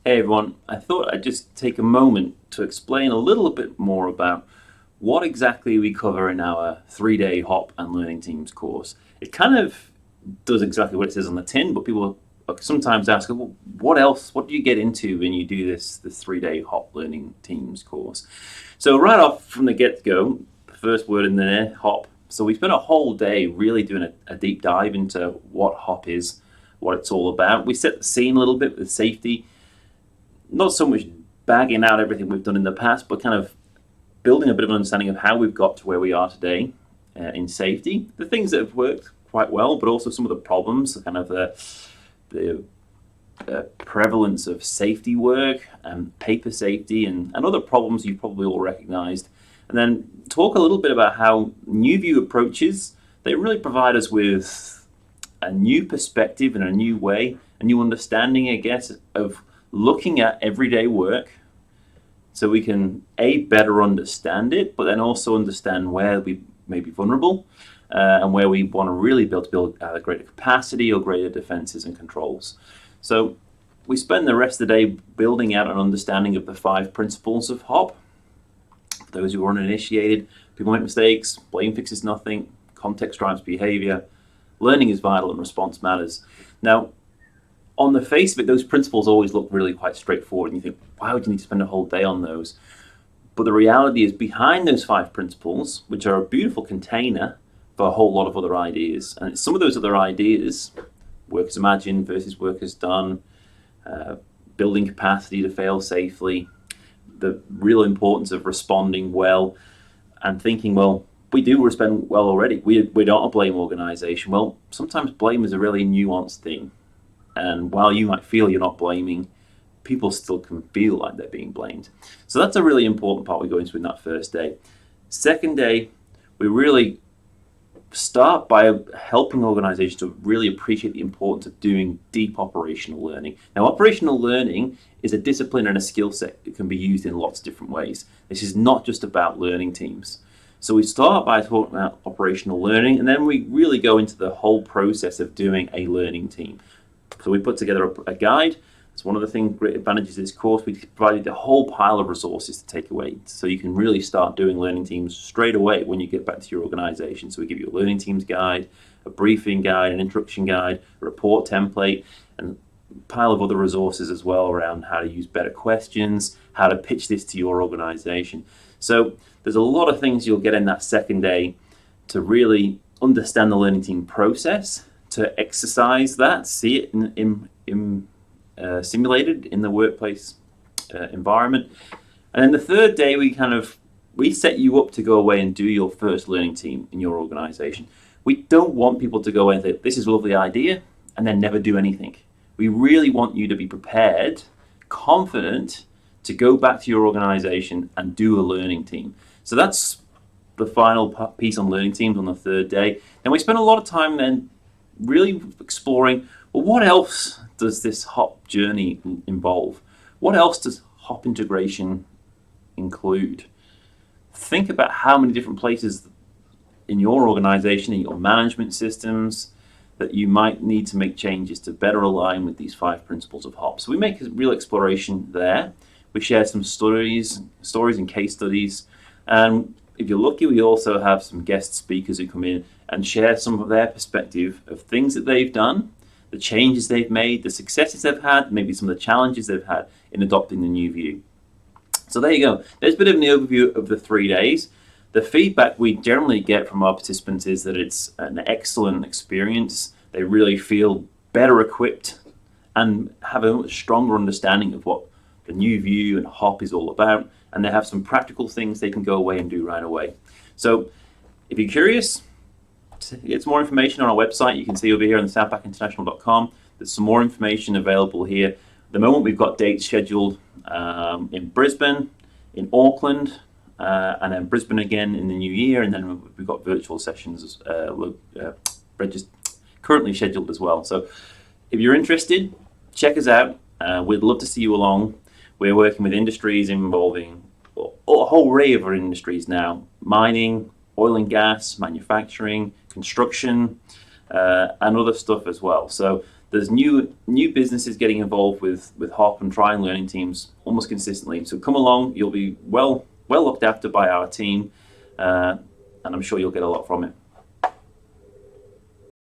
Hey everyone, I thought I'd just take a moment to explain a little bit more about what exactly we cover in our 3-day hop and learning teams course. It kind of does exactly what it says on the tin, but people sometimes ask, well, what else? What do you get into when you do this 3-day hop learning teams course? So right off from the get-go, the first word in there, hop. So we spent a whole day really doing a deep dive into what hop is, what it's all about. We set the scene a little bit with safety, not so much bagging out everything we've done in the past, but kind of building a bit of an understanding of how we've got to where we are today in safety, the things that have worked quite well, but also some of the problems, kind of the prevalence of safety work and paper safety and other problems you've probably all recognized. And then talk a little bit about how new view approaches, they really provide us with a new perspective and a new way, a new understanding, I guess, of looking at everyday work so we can better understand it, but then also understand where we may be vulnerable and where we want to really build greater capacity or greater defenses and controls. So we spend the rest of the day building out an understanding of the 5 principles of HOP. For those who are uninitiated, people make mistakes, blame fixes nothing, context drives behavior, learning is vital, and response matters. Now, on the face of it, those principles always look really quite straightforward, and you think, why would you need to spend a whole day on those? But the reality is, behind those 5 principles, which are a beautiful container for a whole lot of other ideas, and some of those other ideas, work as imagined versus work as done, building capacity to fail safely, the real importance of responding well, and thinking, well, we do respond well already. We're not a blame organization. Well, sometimes blame is a really nuanced thing. And while you might feel you're not blaming, people still can feel like they're being blamed. So that's a really important part we go into in that first day. Second day, we really start by helping organizations to really appreciate the importance of doing deep operational learning. Now, operational learning is a discipline and a skill set that can be used in lots of different ways. This is not just about learning teams. So we start by talking about operational learning, and then we really go into the whole process of doing a learning team. So we put together a guide. It's one of the great advantages of this course. We provided a whole pile of resources to take away, so you can really start doing learning teams straight away when you get back to your organization. So we give you a learning teams guide, a briefing guide, an introduction guide, a report template, and a pile of other resources as well around how to use better questions, how to pitch this to your organization. So there's a lot of things you'll get in that second day to really understand the learning team process, to exercise that, see it simulated in the workplace environment. And then the third day, we set you up to go away and do your first learning team in your organization. We don't want people to go away and think, this is a lovely idea, and then never do anything. We really want you to be prepared, confident, to go back to your organization and do a learning team. So that's the final piece on learning teams on the third day. And we spend a lot of time then really exploring, well, what else does this HOP journey involve? What else does HOP integration include? Think about how many different places in your organization, in your management systems, that you might need to make changes to better align with these 5 principles of HOP. So we make a real exploration there. We share some stories and case studies. And if you're lucky, we also have some guest speakers who come in and share some of their perspective of things that they've done, the changes they've made, the successes they've had, maybe some of the challenges they've had in adopting the new view. So there you go. There's a bit of an overview of the 3 days. The feedback we generally get from our participants is that it's an excellent experience. They really feel better equipped and have a much stronger understanding of what the new view and HOP is all about. And they have some practical things they can go away and do right away. So if you're curious, to get some more information on our website, you can see over here on southpackinternational.com. There's some more information available here. At the moment, we've got dates scheduled in Brisbane, in Auckland, and then Brisbane again in the new year. And then we've got virtual sessions currently scheduled as well. So if you're interested, check us out. We'd love to see you along. We're working with industries involving a whole array of our industries now: mining, oil and gas, manufacturing, construction, and other stuff as well. So there's new businesses getting involved with hop and try and learning teams almost consistently. So come along, you'll be well looked after by our team, and I'm sure you'll get a lot from it.